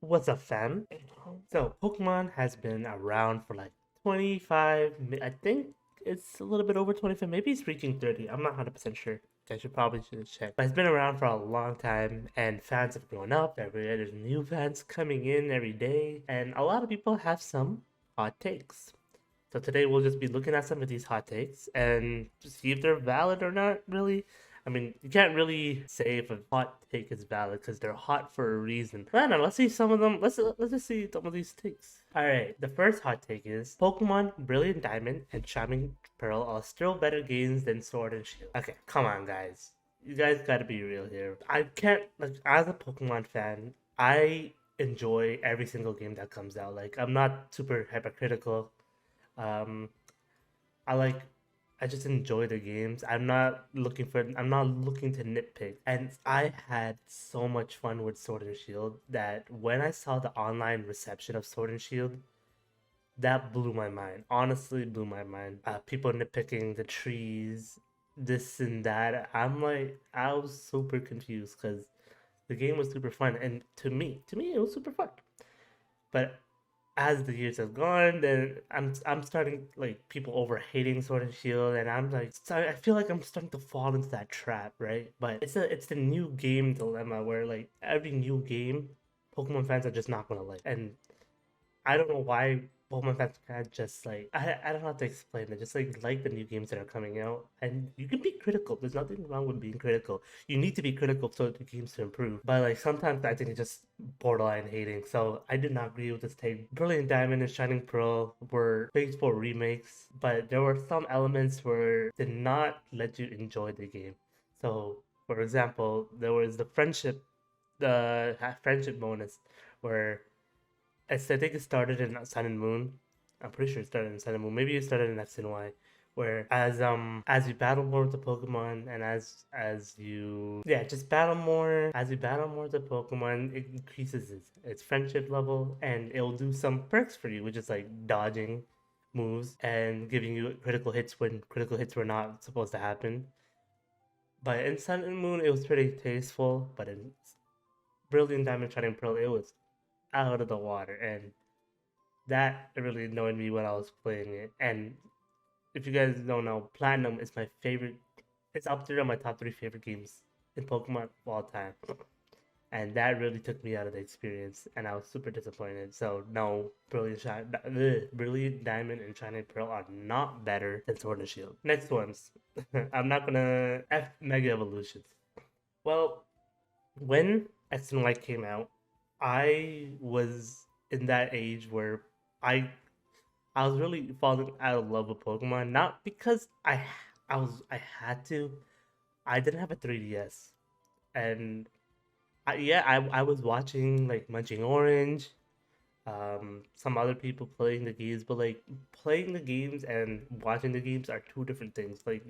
What's up, fam? So, Pokemon has been around for like 25, I think it's a little bit over 25, maybe it's reaching 30. I'm not 100% sure. I should probably should check. But it's been around for a long time, and fans have grown up. There's new fans coming in every day, and a lot of people have some hot takes. So today we'll just be looking at some of these hot takes and to see if they're valid or not, really. I mean, you can't really say if a hot take is valid because they're hot for a reason. I don't know, let's see some of them. Let's just see some of these takes. Alright, the first hot take is Pokemon Brilliant Diamond and Shining Pearl are still better games than Sword and Shield. Okay, come on, guys. You guys gotta be real here. I can't, like, as a Pokemon fan, I enjoy every single game that comes out. Like, I'm not super hypercritical. um, I like I just enjoy the games. I'm not looking to nitpick. And I had so much fun with Sword and Shield that when I saw the online reception of Sword and Shield, that blew my mind. Honestly, blew my mind. People nitpicking the trees, this and that. I was super confused because the game was super fun, and to me, it was super fun. But as the years have gone, then I'm starting like people over hating Sword and Shield, and I feel like I'm starting to fall into that trap, right? But it's the new game dilemma where like every new game, Pokemon fans are just not gonna like, and I don't know why Pokemon fans can't just like I don't know how to explain it. Just like the new games that are coming out, and you can be critical. There's nothing wrong with being critical. You need to be critical so the games to improve. But like sometimes I think it's just borderline hating. So I did not agree with this take. Brilliant Diamond and Shining Pearl were faithful remakes, but there were some elements where did not let you enjoy the game. So for example, there was the friendship bonus where I think it started in Sun and Moon. I'm pretty sure it started in Sun and Moon. Maybe it started in X and Y, where as you battle more with the Pokemon and as you just battle more as you battle more with the Pokemon, it increases its friendship level and it will do some perks for you, which is like dodging moves and giving you critical hits when critical hits were not supposed to happen. But in Sun and Moon, it was pretty tasteful. But in Brilliant Diamond Shining Pearl, it was out of the water, and that really annoyed me when I was playing it. And if you guys don't know, Platinum is my favorite. It's up there on my top three favorite games in Pokemon of all time. And that really took me out of the experience, and I was super disappointed. So no, Brilliant Diamond and Shining Pearl are not better than Sword and Shield. Next ones, I'm not gonna F Mega Evolutions. Well, when X and Y came out, I was in that age where I I was really falling out of love with Pokemon, not because I had to. I didn't have a 3DS, and I was watching like Munching Orange, some other people playing the games, but like playing the games and watching the games are two different things. Like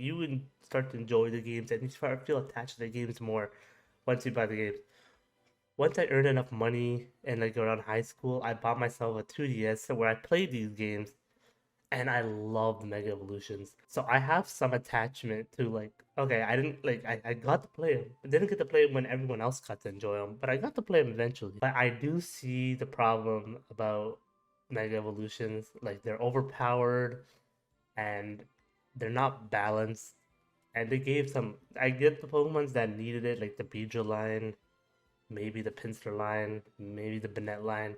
start to enjoy the games and you start feel attached to the games more once you buy the games. Once I earned enough money and like around high school, I bought myself a 2DS where I played these games and I loved Mega Evolutions. So I have some attachment to like okay, I didn't like I got to play them. I didn't get to play them when everyone else got to enjoy them, but I got to play them eventually. But I do see the problem about Mega Evolutions, like they're overpowered and they're not balanced. And they gave some I get the Pokemons that needed it, like the Beedrill line, maybe the Pinsir line, maybe the Banette line.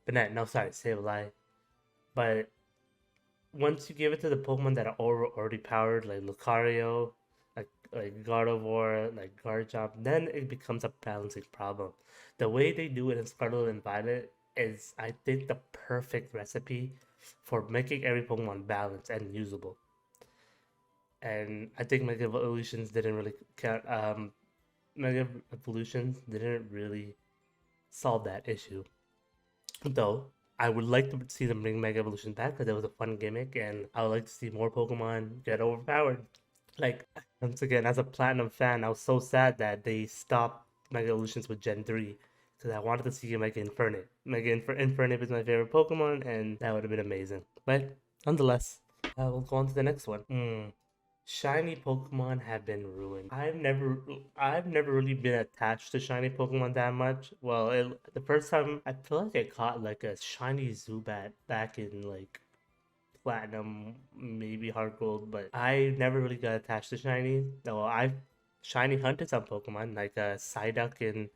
Banette, no sorry, Sableye. But once you give it to the Pokemon that are already powered, like Lucario, like Gardevoir, like Garchomp, then it becomes a balancing problem. The way they do it in Scarlet and Violet is, I think, the perfect recipe for making every Pokemon balanced and usable. And I think Mega Evolutions didn't really count. Mega Evolutions didn't really solve that issue. Though I would like to see them bring Mega Evolution back because it was a fun gimmick, and I would like to see more Pokemon get overpowered. Like once again, as a Platinum fan, I was so sad that they stopped Mega Evolutions with Gen 3 because I wanted to see Mega Infernape. Infernape is my favorite Pokemon, and that would have been amazing. But nonetheless, we'll go on to the next one. Shiny Pokemon have been ruined. I've never really been attached to shiny Pokemon that much. Well, the first time I feel like I caught like a shiny Zubat back in like Platinum, maybe Heart Gold, but I never really got attached to shiny. No, I've shiny hunted some Pokemon like Psyduck in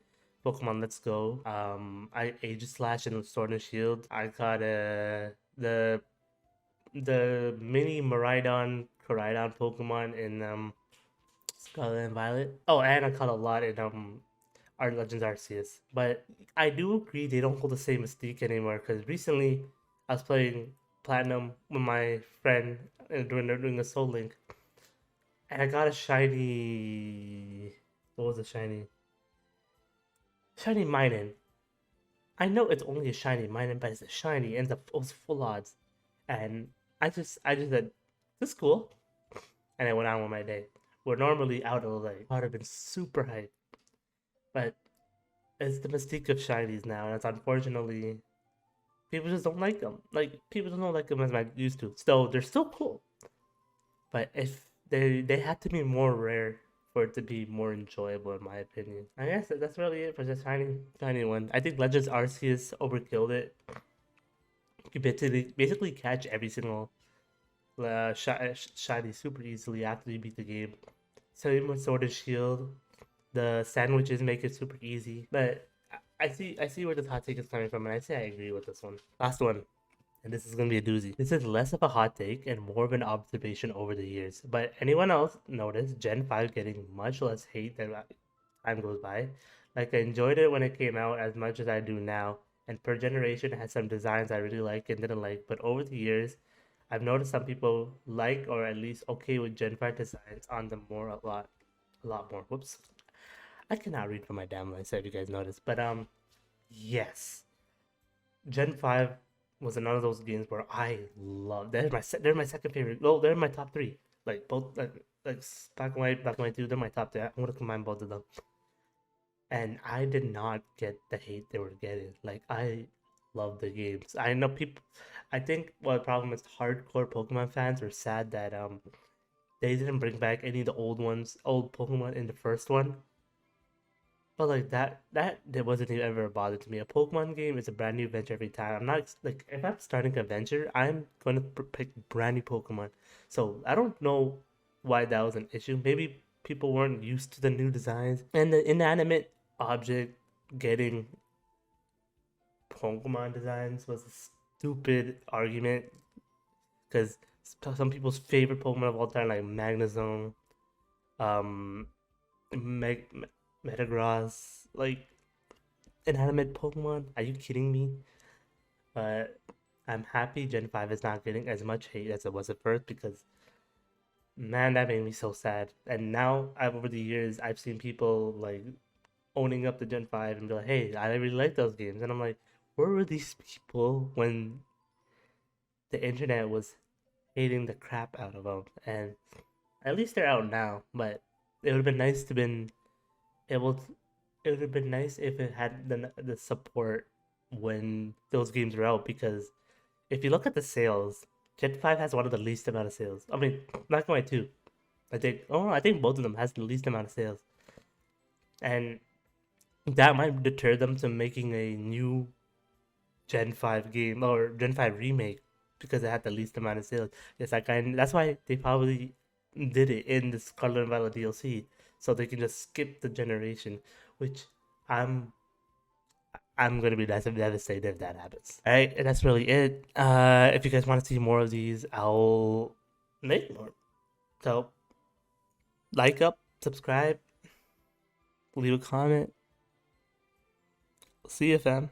Pokemon Let's Go. I Aegislash in Sword and Shield. I caught the mini Koraidon Pokemon in Scarlet and Violet. Oh, and I caught a lot in Art Legends Arceus. But I do agree they don't hold the same mystique anymore because recently I was playing Platinum with my friend doing a Soul Link, and I got a shiny. What was a shiny? Shiny Minun. I know it's only a shiny Minun, but it's a shiny and it was full odds. And I just said, this is cool. And I went on with my day. Where normally out of like, I would have been super hyped. But it's the mystique of shinies now, and it's unfortunately people just don't like them. Like people just don't like them as I used to. So they're still cool, but if they have to be more rare for it to be more enjoyable, in my opinion. I guess that's really it for the shiny one. I think Legends Arceus overkilled it. You basically catch every single shiny super easily after you beat the game. Same with Sword and Shield. The sandwiches make it super easy, but I see where the hot take is coming from, and I say I agree with this one. Last one, and this is gonna be a doozy. This is less of a hot take and more of an observation over the years. But anyone else notice Gen 5 getting much less hate than time goes by? Like I enjoyed it when it came out as much as I do now, and per generation it has some designs I really like and didn't like. But over the years, I've noticed some people like or at least okay with Gen 5 designs on them more a lot more. Whoops. I cannot read from my damn life, so if you guys noticed. But yes, Gen 5 was another of those games where I love. They're my second favorite. No, they're my top three. Like both like Black and White 2. They're my top three. I'm gonna combine both of them. And I did not get the hate they were getting. Like I love the games. I know people. I think what the problem is hardcore Pokemon fans were sad that they didn't bring back any of the old Pokemon in the first one. But like that wasn't even ever a bother to me. A Pokemon game is a brand new adventure every time. I'm not like if I'm starting an adventure, I'm gonna pick brand new Pokemon. So I don't know why that was an issue. Maybe people weren't used to the new designs and the inanimate object getting Pokemon designs was a stupid argument because some people's favorite Pokemon of all time like Magnezone, um, Meg Metagross, like inanimate Pokemon. Are you kidding me? But I'm happy Gen 5 is not getting as much hate as it was at first because man, that made me so sad. And now over the years I've seen people like owning up to Gen 5 and be like, hey, I really like those games. And I'm like, where were these people when the internet was hating the crap out of them? And at least they're out now, but it would have been nice to been able to, it would have been nice if it had the support when those games were out because if you look at the sales, Gen 5 has one of the least amount of sales. I mean, Black and White 2. I think both of them has the least amount of sales. And that might deter them to making a new Gen 5 game or Gen 5 remake because it had the least amount of sales. It's like that's why they probably did it in the Scarlet and Violet DLC so they can just skip the generation, which I'm I'm gonna be devastated if that happens. All right, and that's really it. If you guys want to see more of these, I'll make more. So like up, subscribe, leave a comment. See you, fam.